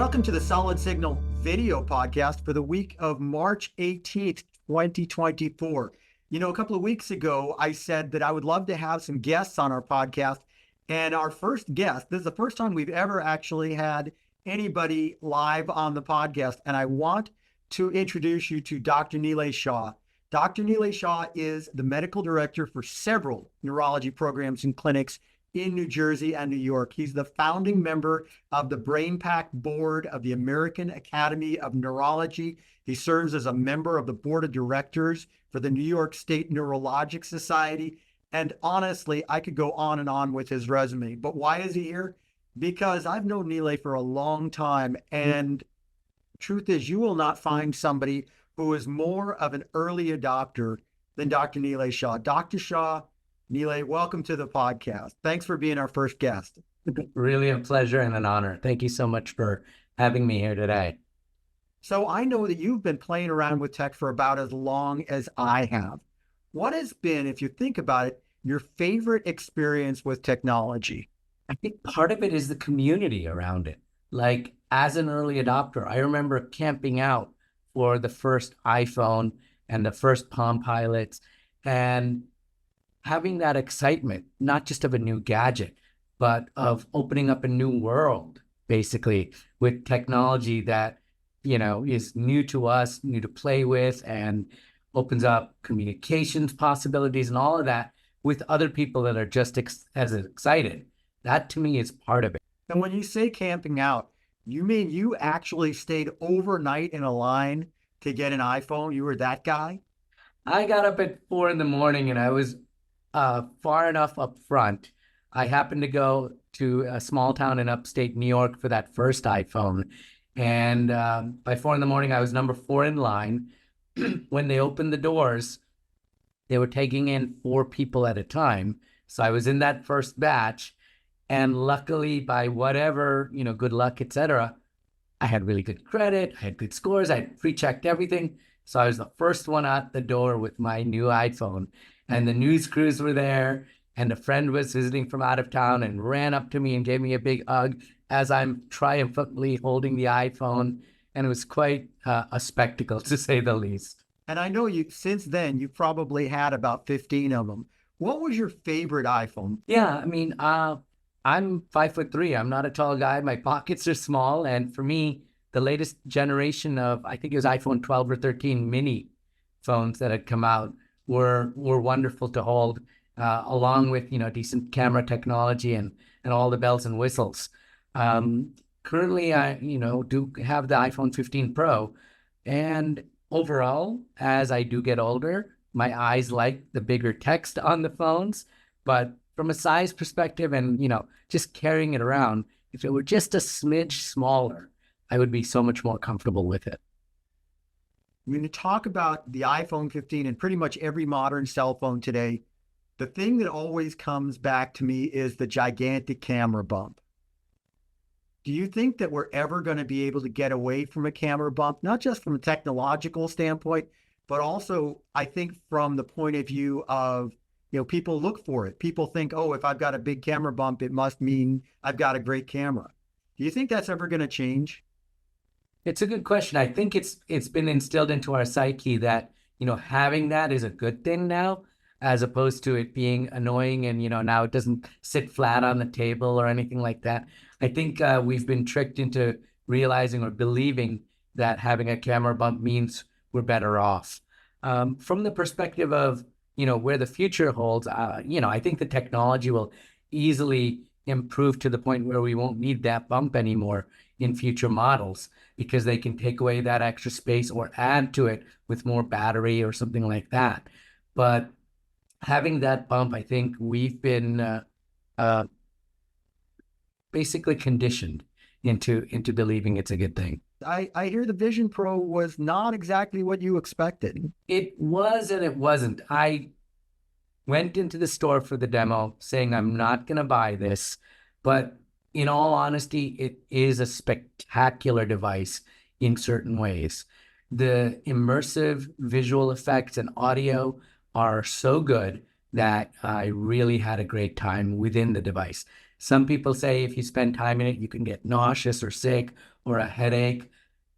Welcome to the Solid Signal video podcast for the week of March 18th, 2024. You know, a couple of weeks ago, I said that I would love to have some guests on our podcast. And our first guest, this is the first time we've ever actually had anybody live on the podcast. And I want to introduce you to Dr. Nilay Shah. Dr. Nilay Shah is the medical director for several neurology programs and clinics in New Jersey and New York. He's the founding member of the BrainPack Board of the American Academy of Neurology. He serves as a member of the board of directors for the New York State Neurologic Society. And honestly, I could go on and on with his resume. But why is he here? Because I've known Nilay for a long time. And truth is, you will not find somebody who is more of an early adopter than Dr. Nilay Shah. Dr. Shah, Nilay, welcome to the podcast. Thanks for being our first guest. Really a pleasure and an honor. Thank you so much for having me here today. So I know that you've been playing around with tech for about as long as I have. What has been, if you think about it, your favorite experience with technology? I think part of it is the community around it. Like as an early adopter, I remember camping out for the first iPhone and the first Palm Pilots and having that excitement, not just of a new gadget, but of opening up a new world, basically, with technology that, you know, is new to us, new to play with, and opens up communications possibilities and all of that with other people that are just as excited. That to me is part of it. And when you say camping out, you mean you actually stayed overnight in a line to get an iPhone? You were that guy? I got up at 4 a.m. and I was far enough up front. I happened to go to a small town in upstate New York for that first iPhone. And by 4 a.m, I was number 4 in line. When they opened the doors, they were taking in 4 people at a time. So I was in that first batch. And luckily, by whatever, you know, good luck, etc., I had really good credit. I had good scores. I had pre-checked everything. So I was the first one out the door with my new iPhone. And the news crews were there, and a friend was visiting from out of town and ran up to me and gave me a big hug as I'm triumphantly holding the iPhone. And it was quite a spectacle, to say the least. And I know you, since then, you probably had about 15 of them. What was your favorite iPhone? Yeah, I mean, I'm 5'3". I'm not a tall guy. My pockets are small. And for me, the latest generation of, I think it was iPhone 12 or 13 mini phones that had come out were wonderful to hold, along with, you know, decent camera technology and all the bells and whistles. Currently, I, you know, do have the iPhone 15 Pro. And overall, as I do get older, my eyes like the bigger text on the phones. But from a size perspective and, you know, just carrying it around, if it were just a smidge smaller, I would be so much more comfortable with it. When you talk about the iPhone 15 and pretty much every modern cell phone today, the thing that always comes back to me is the gigantic camera bump. Do you think that we're ever going to be able to get away from a camera bump, not just from a technological standpoint, but also, I think, from the point of view of, you know, people look for it. People think, oh, if I've got a big camera bump, it must mean I've got a great camera. Do you think that's ever going to change? It's a good question. I think it's been instilled into our psyche that, you know, having that is a good thing now, as opposed to it being annoying and, you know, now it doesn't sit flat on the table or anything like that. I think we've been tricked into realizing or believing that having a camera bump means we're better off. From the perspective of, you know, where the future holds, you know, I think the technology will easily improve to the point where we won't need that bump anymore in future models, because they can take away that extra space or add to it with more battery or something like that. But having that bump, I think we've been basically conditioned into believing it's a good thing. I hear the Vision Pro was not exactly what you expected. It was and it wasn't. I went into the store for the demo saying I'm not going to buy this, but in all honesty, it is a spectacular device in certain ways. The immersive visual effects and audio are so good that I really had a great time within the device. Some people say if you spend time in it, you can get nauseous or sick or a headache.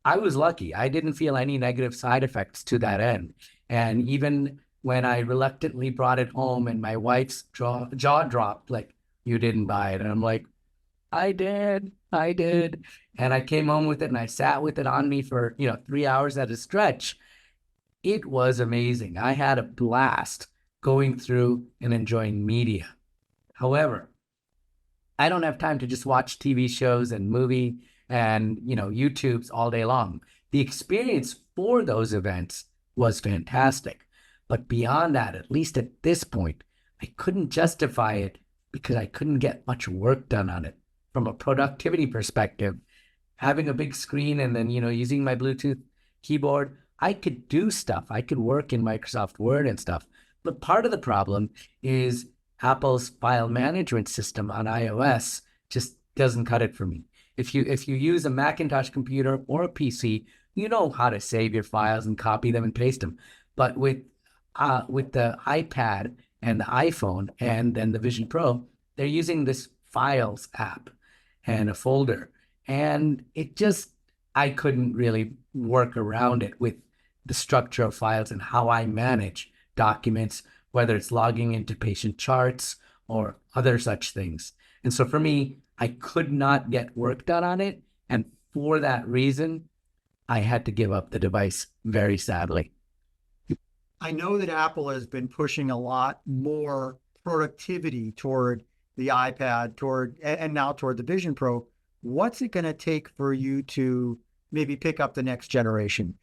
I was lucky. I didn't feel any negative side effects to that end. And even when I reluctantly brought it home and my wife's jaw dropped, like, you didn't buy it. And I'm like, I did. I did. And I came home with it and I sat with it on me for, 3 hours at a stretch. It was amazing. I had a blast going through and enjoying media. However, I don't have time to just watch TV shows and movie and, YouTubes all day long. The experience for those events was fantastic. But beyond that, at least at this point, I couldn't justify it because I couldn't get much work done on it. From a productivity perspective, having a big screen and then, using my Bluetooth keyboard, I could do stuff. I could work in Microsoft Word and stuff. But part of the problem is Apple's file management system on iOS just doesn't cut it for me. If you use a Macintosh computer or a PC, you know how to save your files and copy them and paste them. But with the iPad and the iPhone and then the Vision Pro, they're using this Files app and a folder. And I couldn't really work around it with the structure of files and how I manage documents, whether it's logging into patient charts or other such things. And so for me, I could not get work done on it. And for that reason, I had to give up the device very sadly. I know that Apple has been pushing a lot more productivity toward the iPad, and now toward the Vision Pro. What's it going to take for you to maybe pick up the next generation?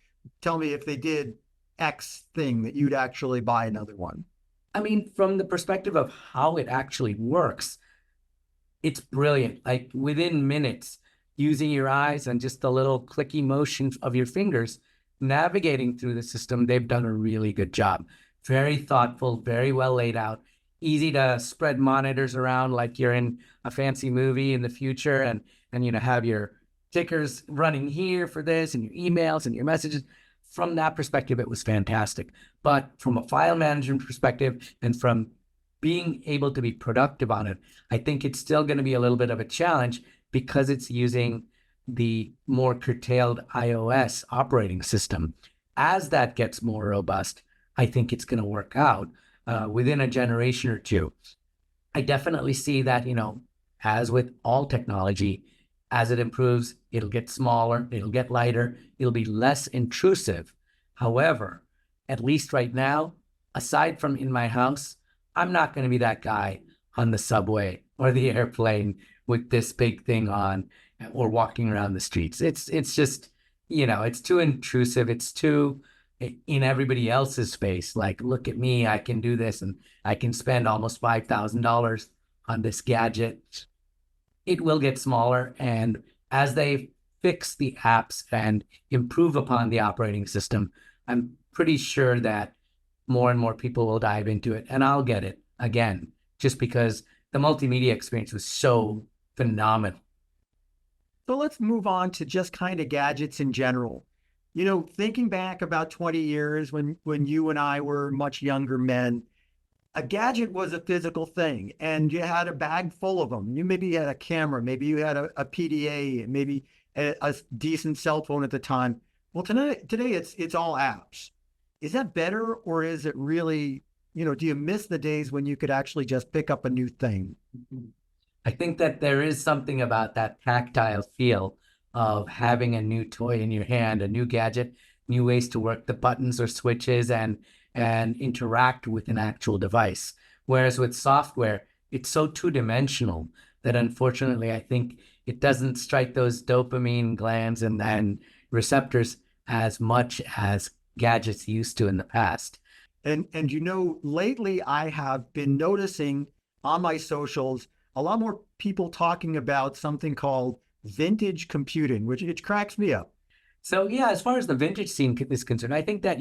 Tell me, if they did X thing, that you'd actually buy another one. I mean, from the perspective of how it actually works, it's brilliant. Like within minutes, using your eyes and just the little clicky motion of your fingers, navigating through the system, they've done a really good job. Very thoughtful, very well laid out, easy to spread monitors around like you're in a fancy movie in the future, and have your tickers running here for this and your emails and your messages. From that perspective, it was fantastic. But from a file management perspective and from being able to be productive on it, I think it's still going to be a little bit of a challenge because it's using the more curtailed iOS operating system. As that gets more robust, I think it's going to work out within a generation or two. I definitely see that, as with all technology, as it improves, it'll get smaller, it'll get lighter, it'll be less intrusive. However, at least right now, aside from in my house, I'm not going to be that guy on the subway or the airplane with this big thing on or walking around the streets. It's just, it's too intrusive. It's too in everybody else's face. Like, look at me, I can do this and I can spend almost $5,000 on this gadget. It will get smaller. And as they fix the apps and improve upon the operating system, I'm pretty sure that more and more people will dive into it. And I'll get it again, just because the multimedia experience was so phenomenal. So let's move on to just kind of gadgets in general. Thinking back about 20 years when you and I were much younger men, a gadget was a physical thing and you had a bag full of them. You maybe had a camera, maybe you had a PDA, maybe a decent cell phone at the time. Well, today it's all apps. Is that better, or is it really, do you miss the days when you could actually just pick up a new thing? I think that there is something about that tactile feel of having a new toy in your hand, a new gadget, new ways to work the buttons or switches and interact with an actual device. Whereas with software, it's so two-dimensional that unfortunately, I think it doesn't strike those dopamine glands and receptors as much as gadgets used to in the past. And lately I have been noticing on my socials a lot more people talking about something called vintage computing, which it cracks me up. So yeah, as far as the vintage scene is concerned, I think that,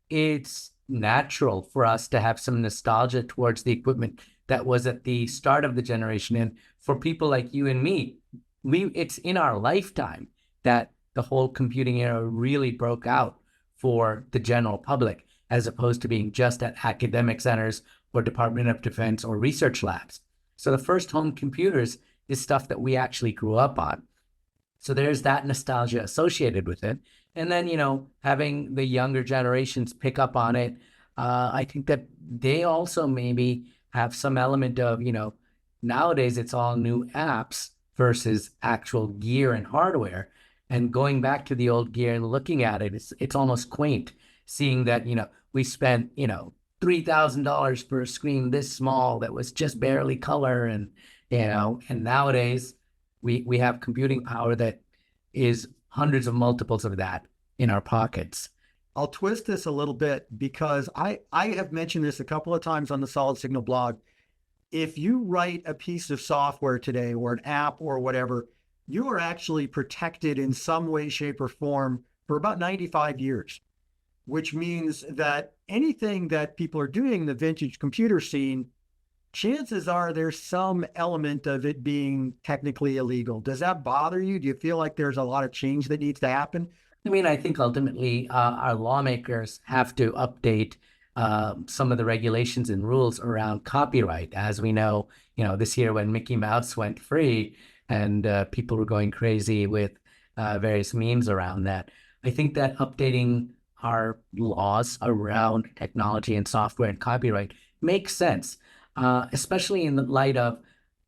it's natural for us to have some nostalgia towards the equipment that was at the start of the generation. And for people like you and me, it's in our lifetime that the whole computing era really broke out for the general public, as opposed to being just at academic centers or Department of Defense or research labs. So the first home computers is stuff that we actually grew up on. So there's that nostalgia associated with it. And then, having the younger generations pick up on it, I think that they also maybe have some element of, nowadays it's all new apps versus actual gear and hardware. And going back to the old gear and looking at it, it's almost quaint seeing that, we spent, $3,000 for a screen this small that was just barely color. And nowadays we have computing power that is hundreds of multiples of that in our pockets. I'll twist this a little bit because I have mentioned this a couple of times on the Solid Signal blog. If you write a piece of software today or an app or whatever, you are actually protected in some way, shape, or form for about 95 years, which means that anything that people are doing in the vintage computer scene, chances are there's some element of it being technically illegal. Does that bother you? Do you feel like there's a lot of change that needs to happen? I mean, I think ultimately our lawmakers have to update some of the regulations and rules around copyright. As we know, this year when Mickey Mouse went free and people were going crazy with various memes around that. I think that updating our laws around technology and software and copyright makes sense, especially in the light of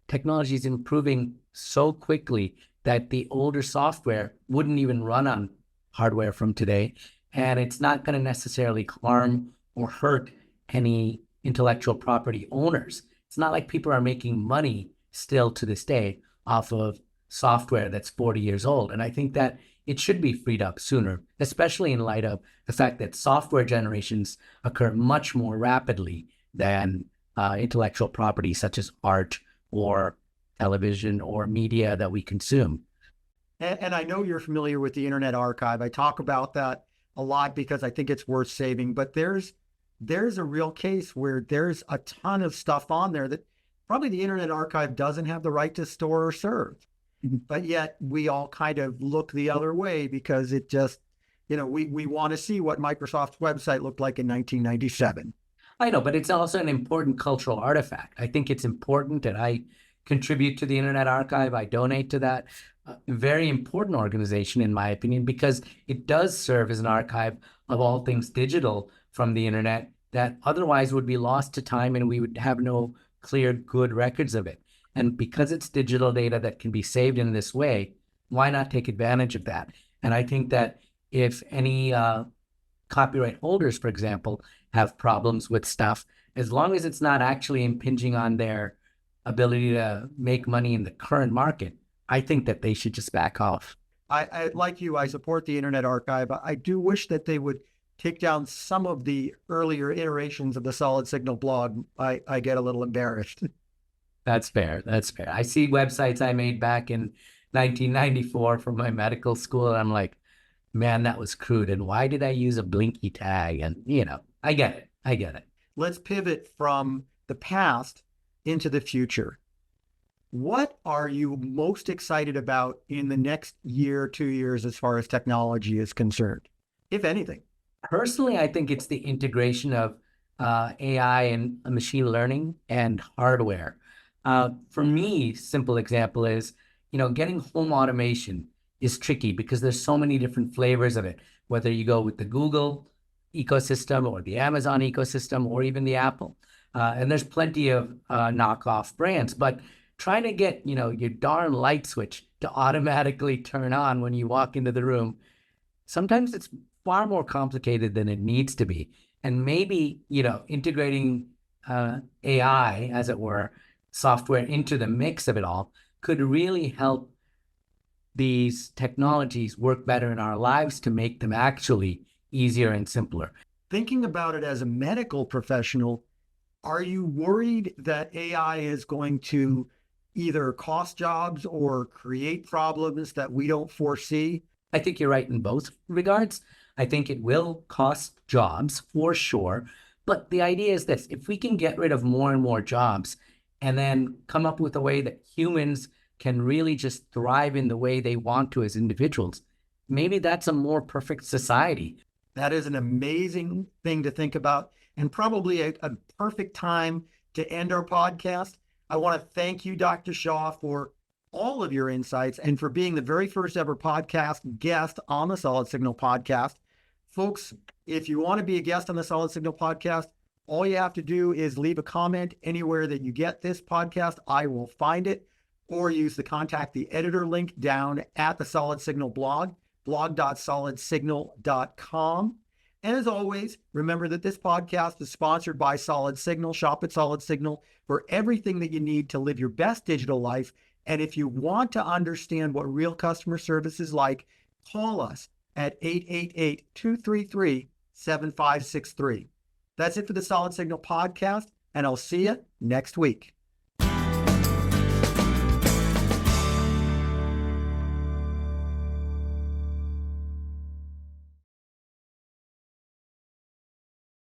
technology is improving so quickly that the older software wouldn't even run on hardware from today. And it's not going to necessarily harm or hurt any intellectual property owners. It's not like people are making money still to this day off of software that's 40 years old. And I think that it should be freed up sooner, especially in light of the fact that software generations occur much more rapidly than intellectual property such as art or television or media that we consume. And I know you're familiar with the Internet Archive. I talk about that a lot because I think it's worth saving, but there's a real case where there's a ton of stuff on there that probably the Internet Archive doesn't have the right to store or serve. But yet we all kind of look the other way because it just, we want to see what Microsoft's website looked like in 1997. I know, but it's also an important cultural artifact. I think it's important that I contribute to the Internet Archive. I donate to that. Very important organization, in my opinion, because it does serve as an archive of all things digital from the internet that otherwise would be lost to time and we would have no clear, good records of it. And because it's digital data that can be saved in this way, why not take advantage of that? And I think that if any copyright holders, for example, have problems with stuff, as long as it's not actually impinging on their ability to make money in the current market, I think that they should just back off. I like you, I support the Internet Archive. I do wish that they would take down some of the earlier iterations of the Solid Signal blog. I get a little embarrassed. That's fair. That's fair. I see websites I made back in 1994 for my medical school, and I'm like, man, that was crude. And why did I use a blinky tag? And, I get it. I get it. Let's pivot from the past into the future. What are you most excited about in the next year, 2 years, as far as technology is concerned, if anything? Personally, I think it's the integration of AI and machine learning and hardware. For me, simple example is, getting home automation is tricky because there's so many different flavors of it, whether you go with the Google ecosystem or the Amazon ecosystem or even the Apple. And there's plenty of knockoff brands, but trying to get, your darn light switch to automatically turn on when you walk into the room, sometimes it's far more complicated than it needs to be. And maybe, integrating AI, as it were, software into the mix of it all could really help these technologies work better in our lives to make them actually easier and simpler. Thinking about it as a medical professional, are you worried that AI is going to either cost jobs or create problems that we don't foresee? I think you're right in both regards. I think it will cost jobs for sure. But the idea is this: if we can get rid of more and more jobs and then come up with a way that humans can really just thrive in the way they want to as individuals, maybe that's a more perfect society. That is an amazing thing to think about. and probably a perfect time to end our podcast. I want to thank you, Dr. Shah, for all of your insights and for being the very first ever podcast guest on the Solid Signal podcast. Folks, if you want to be a guest on the Solid Signal podcast, all you have to do is leave a comment anywhere that you get this podcast. I will find it, or use the contact the editor link down at the Solid Signal blog, blog.solidsignal.com. And as always, remember that this podcast is sponsored by Solid Signal. Shop at Solid Signal for everything that you need to live your best digital life. And if you want to understand what real customer service is like, call us at 888-233-7563. That's it for the Solid Signal podcast, and I'll see you next week.